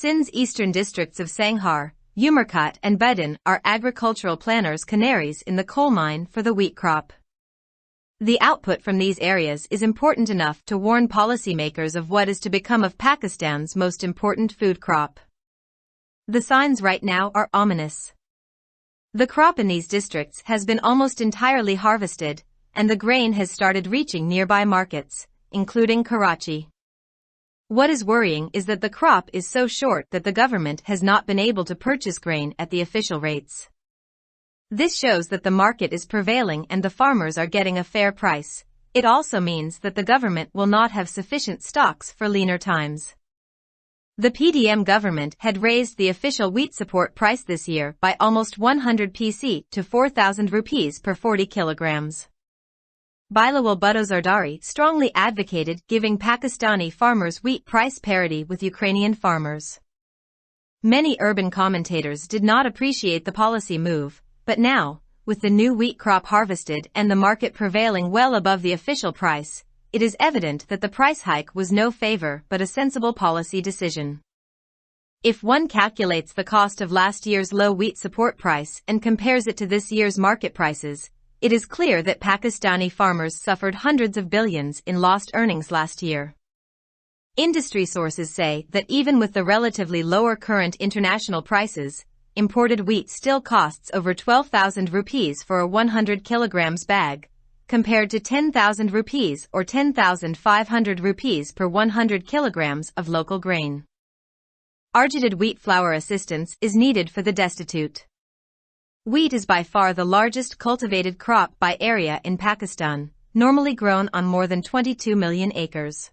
Sindh's eastern districts of Sanghar, Umerkot and Bedin are agricultural planners' canaries in the coal mine for the wheat crop. The output from these areas is important enough to warn policymakers of what is to become of Pakistan's most important food crop. The signs right now are ominous. The crop in these districts has been almost entirely harvested, and the grain has started reaching nearby markets, including Karachi. What is worrying is that the crop is so short that the government has not been able to purchase grain at the official rates. This shows that the market is prevailing and the farmers are getting a fair price. It also means that the government will not have sufficient stocks for leaner times. The PDM government had raised the official wheat support price this year by almost 100 PC to 4,000 rupees per 40 kilograms. Bilawal Bhutto Zardari strongly advocated giving Pakistani farmers wheat price parity with Ukrainian farmers. Many urban commentators did not appreciate the policy move, but now, with the new wheat crop harvested and the market prevailing well above the official price, it is evident that the price hike was no favor but a sensible policy decision. If one calculates the cost of last year's low wheat support price and compares it to this year's market prices, it is clear that Pakistani farmers suffered hundreds of billions in lost earnings last year. Industry sources say that even with the relatively lower current international prices, imported wheat still costs over 12,000 rupees for a 100 kilograms bag, compared to 10,000 rupees or 10,500 rupees per 100 kilograms of local grain. Targeted wheat flour assistance is needed for the destitute. Wheat is by far the largest cultivated crop by area in Pakistan, normally grown on more than 22 million acres.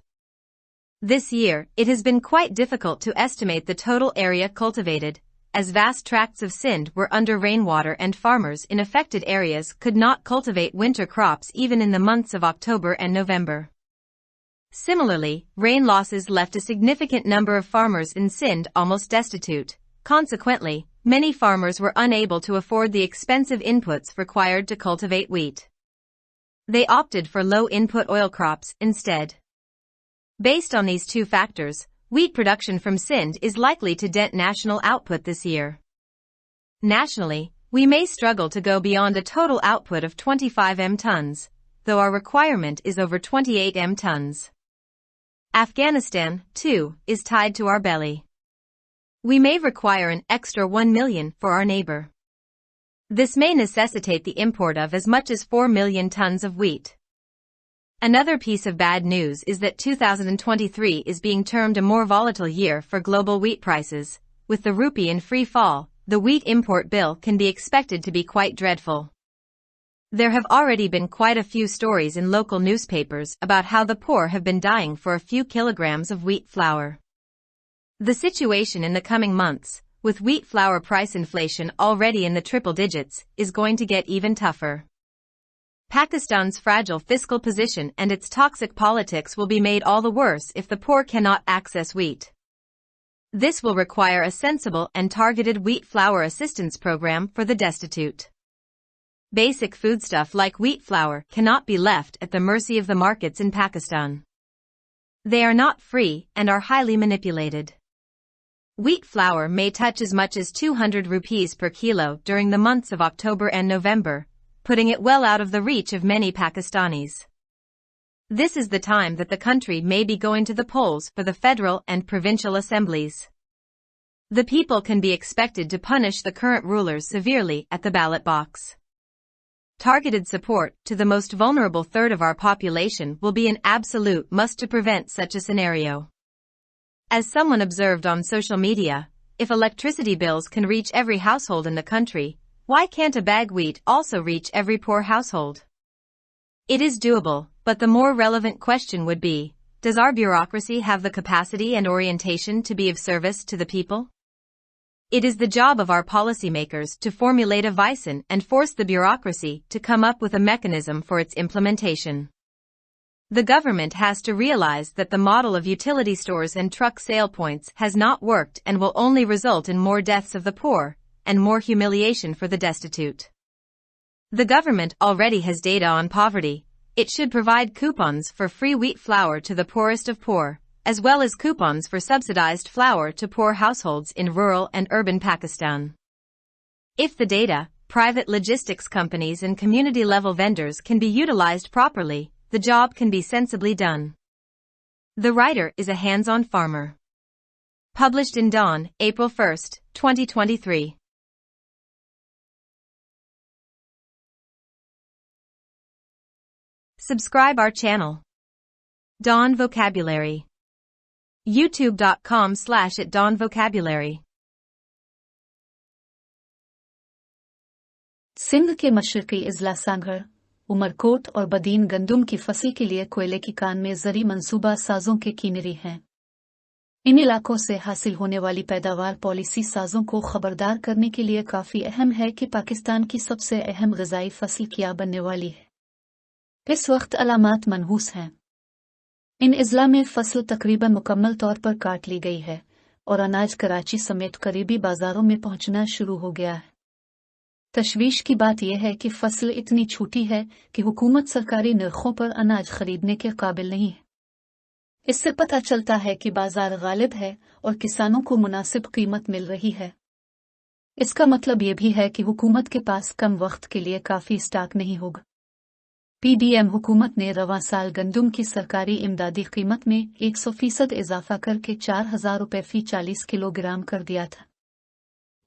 This year, it has been quite difficult to estimate the total area cultivated, as vast tracts of Sindh were under rainwater and farmers in affected areas could not cultivate winter crops even in the months of October and November. Similarly, rain losses left a significant number of farmers in Sindh almost destitute. Consequently, many farmers were unable to afford the expensive inputs required to cultivate wheat. They opted for low-input oil crops instead. Based on these two factors, wheat production from Sindh is likely to dent national output this year. Nationally, we may struggle to go beyond a total output of 25 m tons, though our requirement is over 28 m tons. Afghanistan, too, is tied to our belly. We may require an extra 1 million for our neighbor. This may necessitate the import of as much as 4 million tons of wheat. Another piece of bad news is that 2023 is being termed a more volatile year for global wheat prices. With the rupee in free fall, the wheat import bill can be expected to be quite dreadful. There have already been quite a few stories in local newspapers about how the poor have been dying for a few kilograms of wheat flour. The situation in the coming months, with wheat flour price inflation already in the triple digits, is going to get even tougher. Pakistan's fragile fiscal position and its toxic politics will be made all the worse if the poor cannot access wheat. This will require a sensible and targeted wheat flour assistance program for the destitute. Basic foodstuff like wheat flour cannot be left at the mercy of the markets in Pakistan. They are not free and are highly manipulated. Wheat flour may touch as much as 200 rupees per kilo during the months of October and November, putting it well out of the reach of many Pakistanis. This is the time that the country may be going to the polls for the federal and provincial assemblies. The people can be expected to punish the current rulers severely at the ballot box. Targeted support to the most vulnerable third of our population will be an absolute must to prevent such a scenario. As someone observed on social media, if electricity bills can reach every household in the country, why can't a bag wheat also reach every poor household? It is doable, but the more relevant question would be, does our bureaucracy have the capacity and orientation to be of service to the people? It is the job of our policymakers to formulate a vision and force the bureaucracy to come up with a mechanism for its implementation. The government has to realize that the model of utility stores and truck sale points has not worked and will only result in more deaths of the poor and more humiliation for the destitute. The government already has data on poverty. It should provide coupons for free wheat flour to the poorest of poor, as well as coupons for subsidized flour to poor households in rural and urban Pakistan. If the data, private logistics companies and community-level vendors can be utilized properly, the job can be sensibly done. The writer is a hands-on farmer. Published in Dawn, April 1, 2023. Subscribe our channel. Dawn Vocabulary. youtube.com/@dawnvocabulary. Sindh के मशरकी इजला सांगढ़, उमरकोट और बदीन गंदुम की फसल के लिए कोयले की कान में जरी मंसूबा साजों के कीनरी हैं। इन इलाकों से हासिल होने वाली पैदावार पॉलिसी साजों को खबरदार करने के लिए काफी अहम है कि पाकिस्तान की सबसे अहम ग़िज़ाई फसल क्या बनने वाली है। इस वक्त अलामात मनहूस हैं। इन इजला में फसल तकरीबन मुकम्मल तौर पर काट ली गई है और अनाज कराची समेत करीबी बाजारों में पहुंचना शुरू हो गया है। तशवीश की बात यह है कि फसल इतनी छूटी है कि हुकूमत सरकारी नरखों पर अनाज खरीदने के काबिल नहीं है। इससे पता चलता है कि बाजार गालिब है और किसानों को मुनासिब कीमत मिल रही है। इसका मतलब ये भी है कि हुकूमत के पास कम वक्त के लिए काफी स्टॉक नहीं होगा। पीडीएम हुकूमत ने रवां साल गंदुम की सरकारी इमदादी कीमत में 100% इजाफा करके 4,000 रुपये फी 40 किलोग्राम कर दिया था।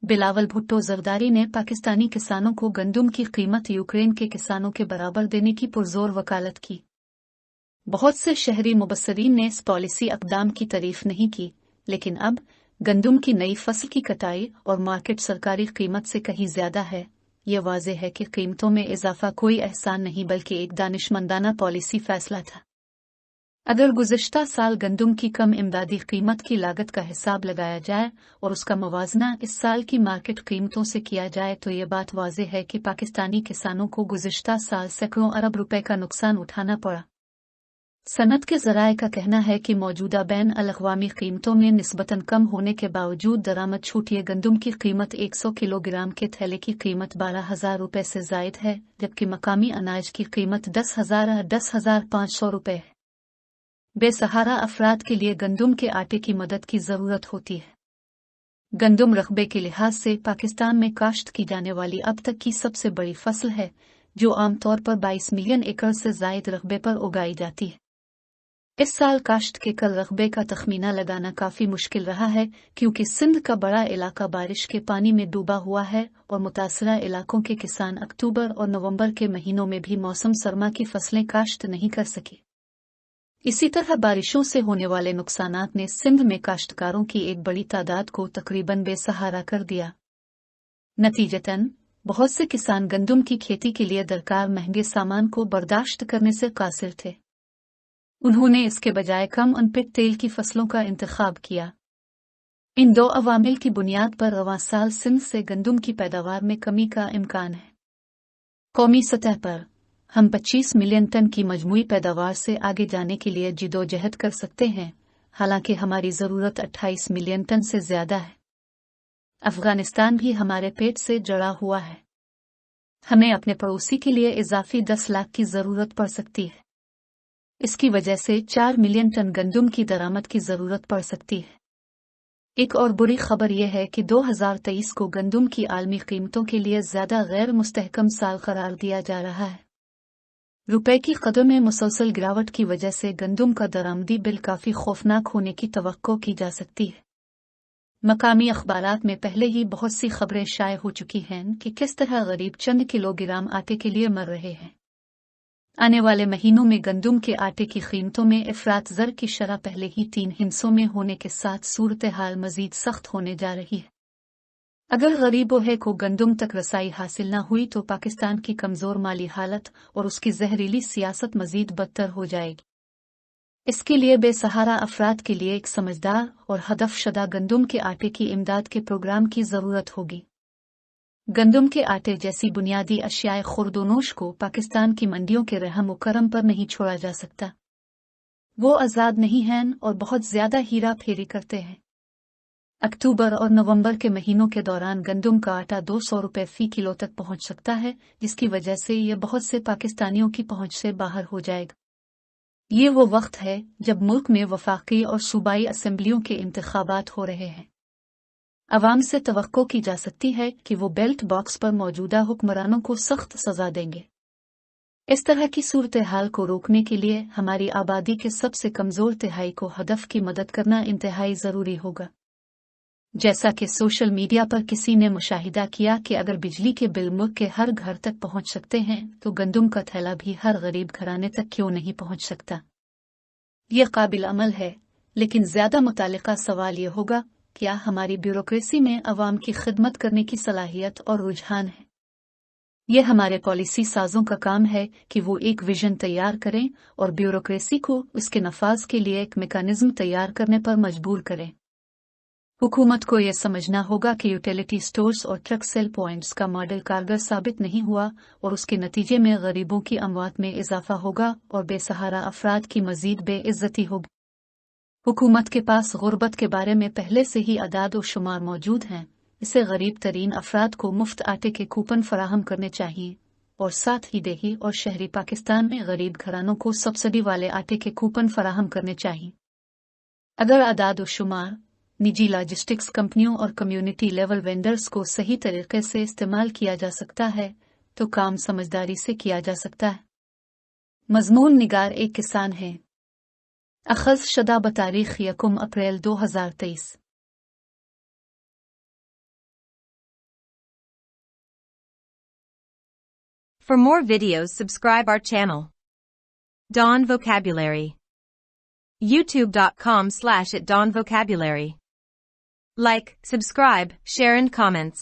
बिलावल भुट्टो जरदारी ने पाकिस्तानी किसानों को गंदुम की कीमत यूक्रेन के किसानों के बराबर देने की पुरजोर वकालत की। बहुत से शहरी मुबस्सरीन ने इस पॉलिसी अक़दाम की तारीफ नहीं की, लेकिन अब गंदुम की नई फसल की कटाई और मार्केट सरकारी कीमत से कहीं ज्यादा है। ये वाज़ेह है कि कीमतों में इजाफा कोई एहसान नहीं बल्कि एक दानिशमंदाना पॉलिसी फैसला था। अगर गुज़िश्ता साल गंदुम की कम इमदादी कीमत की लागत का हिसाब लगाया जाए और उसका मुवाजना इस साल की मार्केट कीमतों से किया जाए तो ये बात वाज़ेह है कि पाकिस्तानी किसानों को गुज़िश्ता साल सैकड़ों अरब रुपए का नुकसान उठाना पड़ा। सनत के ज़राए का कहना है कि मौजूदा बैन अल-अक़वामी कीमतों में निस्बतन कम होने के बावजूद दरामद छूटिए गंदुम की कीमत 100 किलोग्राम के थैले की कीमत 12,000 रुपये से ज़ायद है, जबकि मकामी अनाज की कीमत 10,500 रुपये है। बेसहारा अफराद के लिए गंदुम के आटे की मदद की ज़रूरत होती है। गंदुम रकबे के लिहाज से पाकिस्तान में काश्त की जाने वाली अब तक की सबसे बड़ी फसल है, जो आमतौर पर 22 मिलियन एकड़ से ज़ायद रकबे पर उगाई जाती है। इस साल काश्त के कल रकबे का तखमीना लगाना काफी मुश्किल रहा है, क्योंकि सिंध का बड़ा इलाका बारिश के पानी में डूबा हुआ है और मुतासरा इलाकों के किसान अक्टूबर और नवंबर के महीनों में भी मौसम सरमा की फसलें काश्त नहीं कर सके। इसी तरह बारिशों से होने वाले नुकसानात ने सिंध में काश्तकारों की एक बड़ी तादाद को तकरीबन बेसहारा कर दिया। नतीजतन बहुत से किसान गंदुम की खेती के लिए दरकार महंगे सामान को बर्दाश्त करने से कासिर थे। उन्होंने इसके बजाय कम अनपिट तेल की फसलों का इंतखाब किया। इन दो अवामिल की बुनियाद पर रवां साल सिंध से गंदुम की पैदावार में कमी का इम्कान है। कौमी सतह पर हम 25 मिलियन टन की मजमूई पैदावार से आगे जाने के लिए जिदोजहद कर सकते हैं, हालांकि हमारी ज़रूरत 28 मिलियन टन से ज्यादा है। अफगानिस्तान भी हमारे पेट से जड़ा हुआ है। हमें अपने पड़ोसी के लिए इजाफी 10 लाख की ज़रूरत पड़ सकती है। इसकी वजह से 4 मिलियन टन गंदुम की दरामद की जरूरत पड़ सकती है। एक और बुरी खबर यह है कि 2023 को गंदुम की आलमी कीमतों के लिए ज्यादा गैर मुस्तहकम साल करार दिया जा रहा है। रुपए की कदर में मुसलसल गिरावट की वजह से गंदुम का दरामदी बिल काफी खौफनाक होने की तवक्को की जा सकती है। मकामी अखबारात में पहले ही बहुत सी खबरें शाये हो चुकी हैं कि किस तरह गरीब चंद किलोग्राम आटे के लिए मर रहे हैं। आने वाले महीनों में गंदुम के आटे की कीमतों में इफरात ज़र की शरह पहले ही 3 हिस्सों में होने के साथ सूरत हाल मजीद सख्त होने जा रही है। अगर गरीबों को गंदुम तक रसाई हासिल न हुई तो पाकिस्तान की कमजोर माली हालत और उसकी जहरीली सियासत मजीद बदतर हो जाएगी। इसके लिए बेसहारा अफराद के लिए एक समझदार और हदफशदा गंदुम के आटे की इमदाद के प्रोग्राम की जरूरत होगी। गंदुम के आटे जैसी बुनियादी अशियाए खुर्दोनोश को पाकिस्तान की मंडियों के रहम करम पर नहीं छोड़ा जा सकता। वो आज़ाद नहीं हैं और बहुत ज्यादा हीरा फेरी करते हैं। अक्टूबर और नवंबर के महीनों के दौरान गंदुम का आटा 200 रुपये फी किलो तक पहुंच सकता है, जिसकी वजह से यह बहुत से पाकिस्तानियों की पहुंच से बाहर हो जाएगा। ये वो वक्त है जब मुल्क में वफाकी और सूबाई असेंबलियों के इंतखाबात हो रहे हैं। अवाम से तवक्को की जा सकती है कि वो बेल्ट बॉक्स पर मौजूदा हुक्मरानों को सख्त सजा देंगे। इस तरह की सूरत हाल को रोकने के लिए हमारी आबादी के सबसे कमजोर तिहाई को हदफ की मदद करना इंतहाई जरूरी होगा। जैसा कि सोशल मीडिया पर किसी ने मुशाहिदा किया कि अगर बिजली के बिल मुल्क के हर घर तक पहुंच सकते हैं तो गंदुम का थैला भी हर गरीब घराने तक क्यों नहीं पहुंच सकता। ये काबिल अमल है, लेकिन ज्यादा मुतालिका सवाल ये होगा, क्या हमारी ब्यूरोक्रेसी में अवाम की खिदमत करने की सलाहियत और रुझान है? यह हमारे पॉलिसी साजों का काम है कि वो एक विजन तैयार करें और ब्यूरोक्रेसी को उसके नफाज के लिए एक मेकानिज्म तैयार करने पर मजबूर करें। हुकूमत को यह समझना होगा कि यूटिलिटी स्टोर्स और ट्रक सेल पॉइंट्स का मॉडल कारगर साबित नहीं हुआ और उसके नतीजे में गरीबों की अमवात में इजाफा होगा और बेसहारा अफराद की मजीद बेइज्जती होगी। हुकूमत के पास गुर्बत के बारे में पहले से ही अदाद और शुमार मौजूद हैं। इसे गरीब तरीन अफराद को मुफ्त आटे के कूपन फराहम करने चाहिए और साथ ही देही और शहरी पाकिस्तान में गरीब घरानों को सब्सिडी वाले आटे के कूपन फराहम करने चाहिए। अगर अदाद और शुमार, निजी लॉजिस्टिक्स कंपनियों और कम्युनिटी लेवल वेंडर्स को सही तरीके से इस्तेमाल किया जा सकता है तो काम समझदारी से किया जा सकता है। मजमून निगार एक किसान है। अखज़ शदा बतारीख 1 अप्रैल 2023। For more videos, subscribe our channel. Dawn Vocabulary. YouTube.com/@dawnvocabulary. Like, subscribe, share and comments.